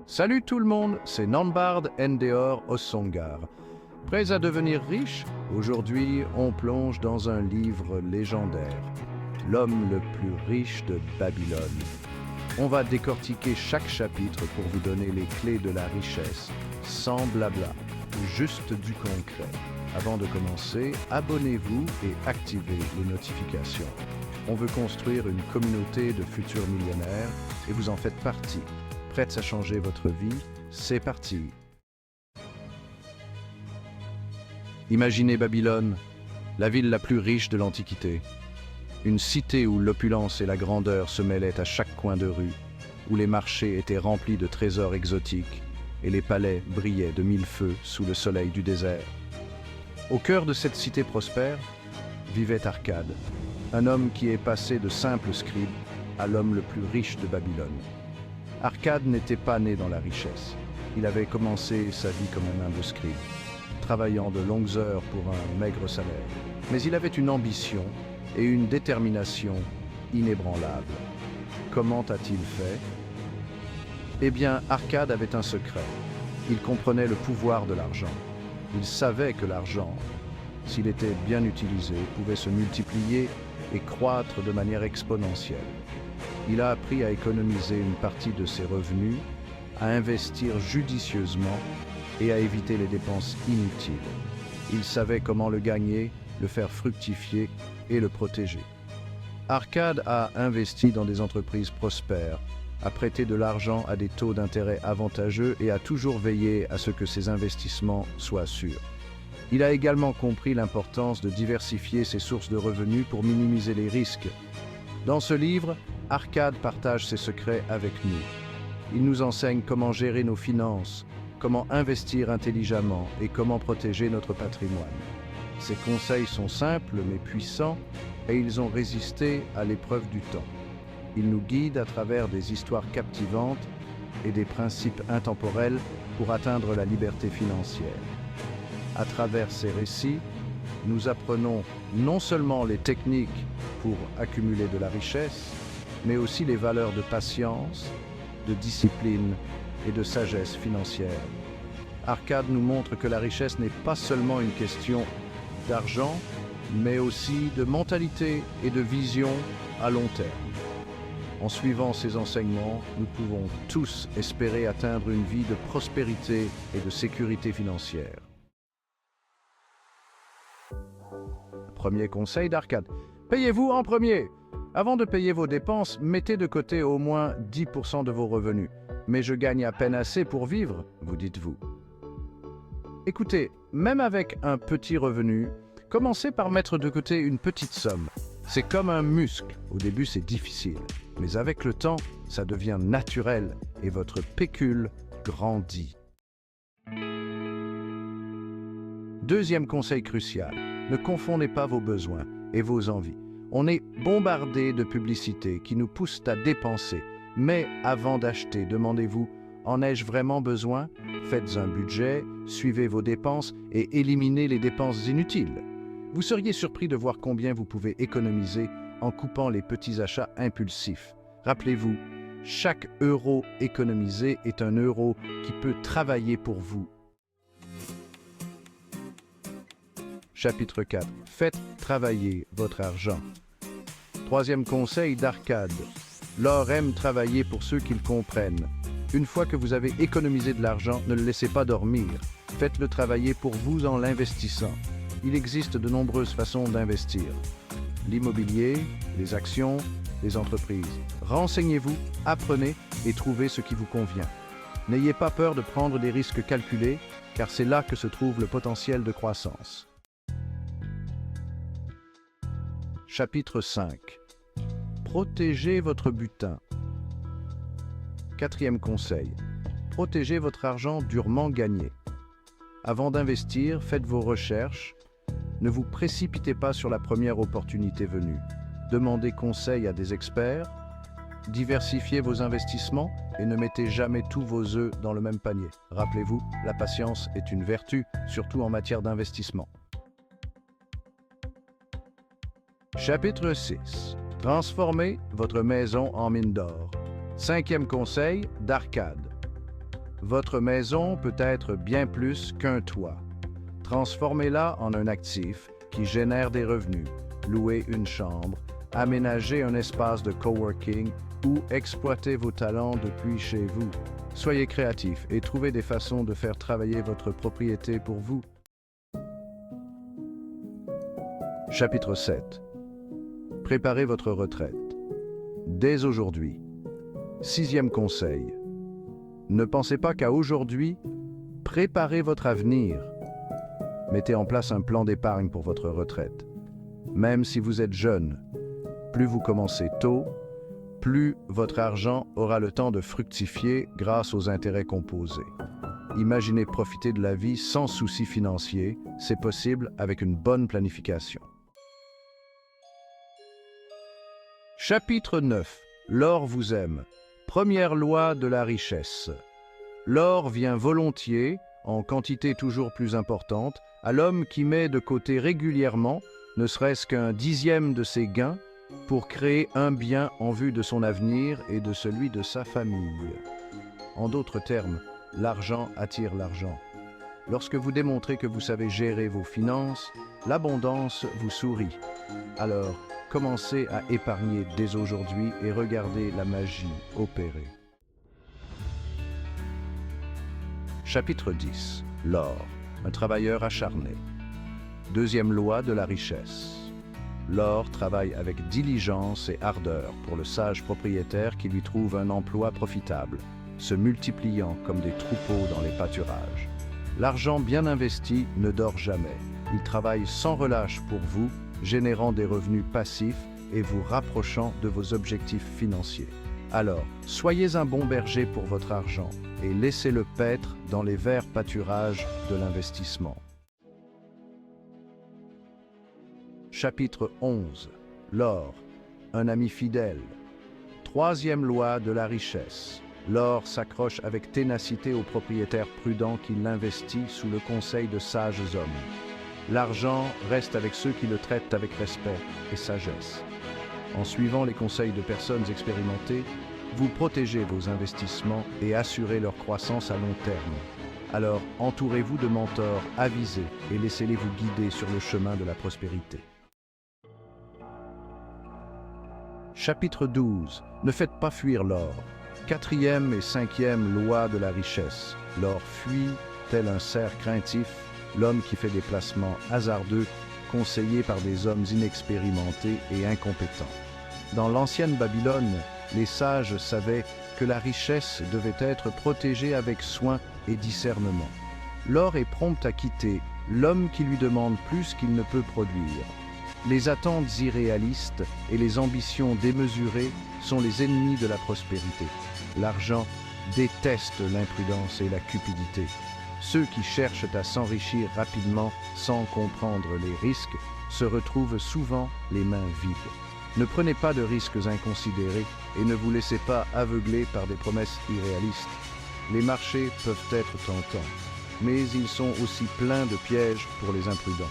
Salut tout le monde, c'est Nanbard Endeor Ossongar. Prêts à devenir riche? Aujourd'hui, on plonge dans un livre légendaire, L'homme le plus riche de Babylone. On va décortiquer chaque chapitre pour vous donner les clés de la richesse, sans blabla, juste du concret. Avant de commencer, abonnez-vous et activez les notifications. On veut construire une communauté de futurs millionnaires et vous en faites partie. Prêtes à changer votre vie? C'est parti! Imaginez Babylone, la ville la plus riche de l'Antiquité. Une cité où l'opulence et la grandeur se mêlaient à chaque coin de rue, où les marchés étaient remplis de trésors exotiques et les palais brillaient de mille feux sous le soleil du désert. Au cœur de cette cité prospère vivait Arcade, un homme qui est passé de simple scribe à l'homme le plus riche de Babylone. Arcade n'était pas né dans la richesse. Il avait commencé sa vie comme un humble scribe, travaillant de longues heures pour un maigre salaire. Mais il avait une ambition et une détermination inébranlables. Comment a-t-il fait? Eh bien, Arcade avait un secret. Il comprenait le pouvoir de l'argent. Il savait que l'argent, s'il était bien utilisé, pouvait se multiplier et croître de manière exponentielle. Il a appris à économiser une partie de ses revenus, à investir judicieusement et à éviter les dépenses inutiles. Il savait comment le gagner, le faire fructifier et le protéger. Arcade a investi dans des entreprises prospères, a prêté de l'argent à des taux d'intérêt avantageux et a toujours veillé à ce que ses investissements soient sûrs. Il a également compris l'importance de diversifier ses sources de revenus pour minimiser les risques. Dans ce livre, Arcade partage ses secrets avec nous. Il nous enseigne comment gérer nos finances, comment investir intelligemment et comment protéger notre patrimoine. Ses conseils sont simples mais puissants et ils ont résisté à l'épreuve du temps. Il nous guide à travers des histoires captivantes et des principes intemporels pour atteindre la liberté financière. À travers ces récits, nous apprenons non seulement les techniques pour accumuler de la richesse, mais aussi les valeurs de patience, de discipline et de sagesse financière. Arcade nous montre que la richesse n'est pas seulement une question d'argent, mais aussi de mentalité et de vision à long terme. En suivant ces enseignements, nous pouvons tous espérer atteindre une vie de prospérité et de sécurité financière. Premier conseil d'Arcade. Payez-vous en premier. Avant de payer vos dépenses, mettez de côté au moins 10% de vos revenus. Mais je gagne à peine assez pour vivre, vous dites-vous. Écoutez, même avec un petit revenu, commencez par mettre de côté une petite somme. C'est comme un muscle. Au début, c'est difficile. Mais avec le temps, ça devient naturel et votre pécule grandit. Deuxième conseil crucial. Ne confondez pas vos besoins et vos envies. On est bombardé de publicités qui nous poussent à dépenser. Mais avant d'acheter, demandez-vous, en ai-je vraiment besoin? Faites un budget, suivez vos dépenses et éliminez les dépenses inutiles. Vous seriez surpris de voir combien vous pouvez économiser en coupant les petits achats impulsifs. Rappelez-vous, chaque euro économisé est un euro qui peut travailler pour vous. Chapitre 4. Faites travailler votre argent. Troisième conseil d'Arcade. L'or aime travailler pour ceux qui le comprennent. Une fois que vous avez économisé de l'argent, ne le laissez pas dormir. Faites-le travailler pour vous en l'investissant. Il existe de nombreuses façons d'investir. L'immobilier, les actions, les entreprises. Renseignez-vous, apprenez et trouvez ce qui vous convient. N'ayez pas peur de prendre des risques calculés, car c'est là que se trouve le potentiel de croissance. Chapitre 5. Protégez votre butin. Quatrième conseil. Protégez votre argent durement gagné. Avant d'investir, faites vos recherches. Ne vous précipitez pas sur la première opportunité venue. Demandez conseil à des experts. Diversifiez vos investissements et ne mettez jamais tous vos œufs dans le même panier. Rappelez-vous, la patience est une vertu, surtout en matière d'investissement. Chapitre 6. Transformez votre maison en mine d'or. Cinquième conseil d'Arcade. Votre maison peut être bien plus qu'un toit. Transformez-la en un actif qui génère des revenus. Louez une chambre, aménagez un espace de coworking ou exploitez vos talents depuis chez vous. Soyez créatifs et trouvez des façons de faire travailler votre propriété pour vous. Chapitre 7. Préparez votre retraite. Dès aujourd'hui. 6e conseil. Ne pensez pas qu'à aujourd'hui, préparez votre avenir. Mettez en place un plan d'épargne pour votre retraite. Même si vous êtes jeune, plus vous commencez tôt, plus votre argent aura le temps de fructifier grâce aux intérêts composés. Imaginez profiter de la vie sans soucis financiers, c'est possible avec une bonne planification. Chapitre 9. L'or vous aime. Première loi de la richesse. L'or vient volontiers, en quantité toujours plus importante, à l'homme qui met de côté régulièrement, ne serait-ce qu'un dixième de ses gains, pour créer un bien en vue de son avenir et de celui de sa famille. En d'autres termes, l'argent attire l'argent. Lorsque vous démontrez que vous savez gérer vos finances, l'abondance vous sourit. Alors, commencez à épargner dès aujourd'hui et regardez la magie opérer. Chapitre 10. L'or, un travailleur acharné. Deuxième loi de la richesse. L'or travaille avec diligence et ardeur pour le sage propriétaire qui lui trouve un emploi profitable, se multipliant comme des troupeaux dans les pâturages. L'argent bien investi ne dort jamais. Il travaille sans relâche pour vous, générant des revenus passifs et vous rapprochant de vos objectifs financiers. Alors, soyez un bon berger pour votre argent et laissez-le paître dans les verts pâturages de l'investissement. Chapitre 11. L'or, un ami fidèle. Troisième loi de la richesse. L'or s'accroche avec ténacité aux propriétaires prudents qui l'investit sous le conseil de sages hommes. L'argent reste avec ceux qui le traitent avec respect et sagesse. En suivant les conseils de personnes expérimentées, vous protégez vos investissements et assurez leur croissance à long terme. Alors, entourez-vous de mentors avisés et laissez-les vous guider sur le chemin de la prospérité. Chapitre 12. Ne faites pas fuir l'or. Quatrième et cinquième loi de la richesse. L'or fuit, tel un cerf craintif, l'homme qui fait des placements hasardeux, conseillé par des hommes inexpérimentés et incompétents. Dans l'ancienne Babylone, les sages savaient que la richesse devait être protégée avec soin et discernement. L'or est prompt à quitter l'homme qui lui demande plus qu'il ne peut produire. Les attentes irréalistes et les ambitions démesurées sont les ennemis de la prospérité. L'argent déteste l'imprudence et la cupidité. Ceux qui cherchent à s'enrichir rapidement sans comprendre les risques se retrouvent souvent les mains vides. Ne prenez pas de risques inconsidérés et ne vous laissez pas aveugler par des promesses irréalistes. Les marchés peuvent être tentants, mais ils sont aussi pleins de pièges pour les imprudents.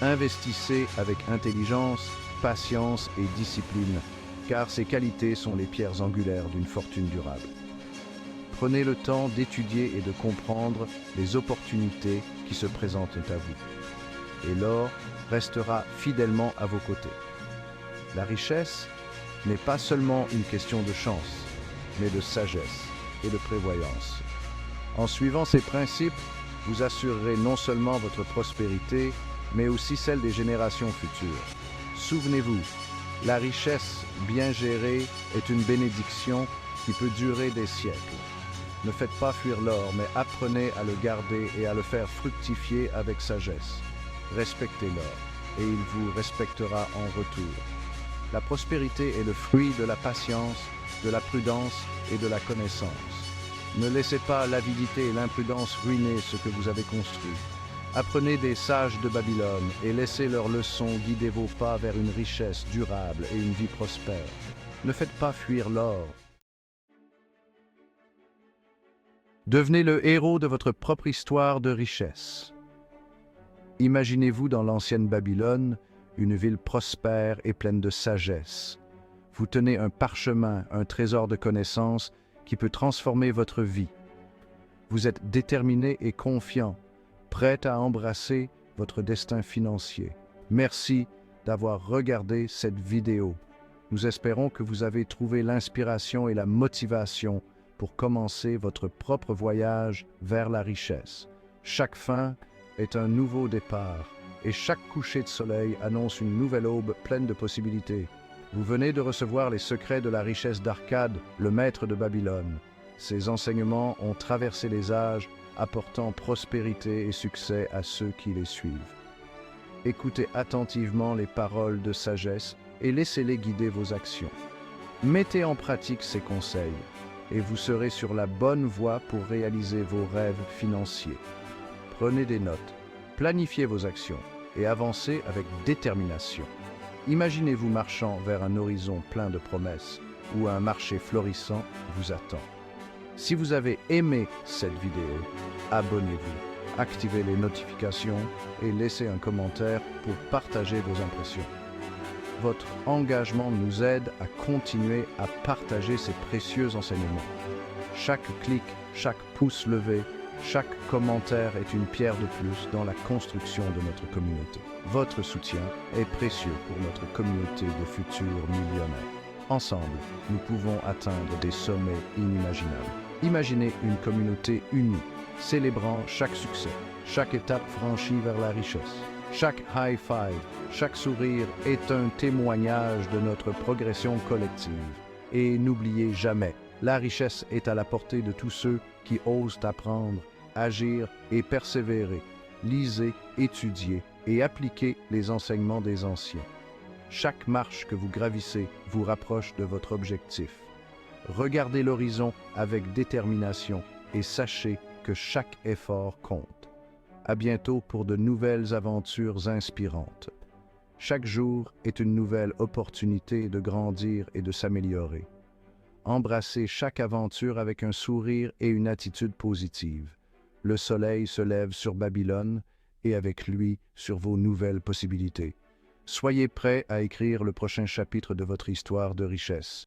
Investissez avec intelligence, patience et discipline, car ces qualités sont les pierres angulaires d'une fortune durable. Prenez le temps d'étudier et de comprendre les opportunités qui se présentent à vous. Et l'or restera fidèlement à vos côtés. La richesse n'est pas seulement une question de chance, mais de sagesse et de prévoyance. En suivant ces principes, vous assurerez non seulement votre prospérité, mais aussi celle des générations futures. Souvenez-vous, la richesse bien gérée est une bénédiction qui peut durer des siècles. Ne faites pas fuir l'or, mais apprenez à le garder et à le faire fructifier avec sagesse. Respectez l'or, et il vous respectera en retour. La prospérité est le fruit de la patience, de la prudence et de la connaissance. Ne laissez pas l'avidité et l'imprudence ruiner ce que vous avez construit. Apprenez des sages de Babylone et laissez leurs leçons guider vos pas vers une richesse durable et une vie prospère. Ne faites pas fuir l'or. Devenez le héros de votre propre histoire de richesse. Imaginez-vous dans l'ancienne Babylone, une ville prospère et pleine de sagesse. Vous tenez un parchemin, un trésor de connaissances qui peut transformer votre vie. Vous êtes déterminé et confiant, prêt à embrasser votre destin financier. Merci d'avoir regardé cette vidéo. Nous espérons que vous avez trouvé l'inspiration et la motivation pour commencer votre propre voyage vers la richesse. Chaque fin est un nouveau départ et chaque coucher de soleil annonce une nouvelle aube pleine de possibilités. Vous venez de recevoir les secrets de la richesse d'Arcade, le maître de Babylone. Ces enseignements ont traversé les âges, apportant prospérité et succès à ceux qui les suivent. Écoutez attentivement les paroles de sagesse et laissez-les guider vos actions. Mettez en pratique ces conseils et vous serez sur la bonne voie pour réaliser vos rêves financiers. Prenez des notes, planifiez vos actions et avancez avec détermination. Imaginez-vous marchant vers un horizon plein de promesses où un marché florissant vous attend. Si vous avez aimé cette vidéo, abonnez-vous, activez les notifications et laissez un commentaire pour partager vos impressions. Votre engagement nous aide à continuer à partager ces précieux enseignements. Chaque clic, chaque pouce levé, chaque commentaire est une pierre de plus dans la construction de notre communauté. Votre soutien est précieux pour notre communauté de futurs millionnaires. Ensemble, nous pouvons atteindre des sommets inimaginables. Imaginez une communauté unie, célébrant chaque succès, chaque étape franchie vers la richesse. Chaque high five, chaque sourire est un témoignage de notre progression collective. Et n'oubliez jamais, la richesse est à la portée de tous ceux qui osent apprendre, agir et persévérer. Lisez, étudiez et appliquez les enseignements des anciens. Chaque marche que vous gravissez vous rapproche de votre objectif. Regardez l'horizon avec détermination et sachez que chaque effort compte. À bientôt pour de nouvelles aventures inspirantes. Chaque jour est une nouvelle opportunité de grandir et de s'améliorer. Embrassez chaque aventure avec un sourire et une attitude positive. Le soleil se lève sur Babylone et avec lui sur vos nouvelles possibilités. Soyez prêts à écrire le prochain chapitre de votre histoire de richesse.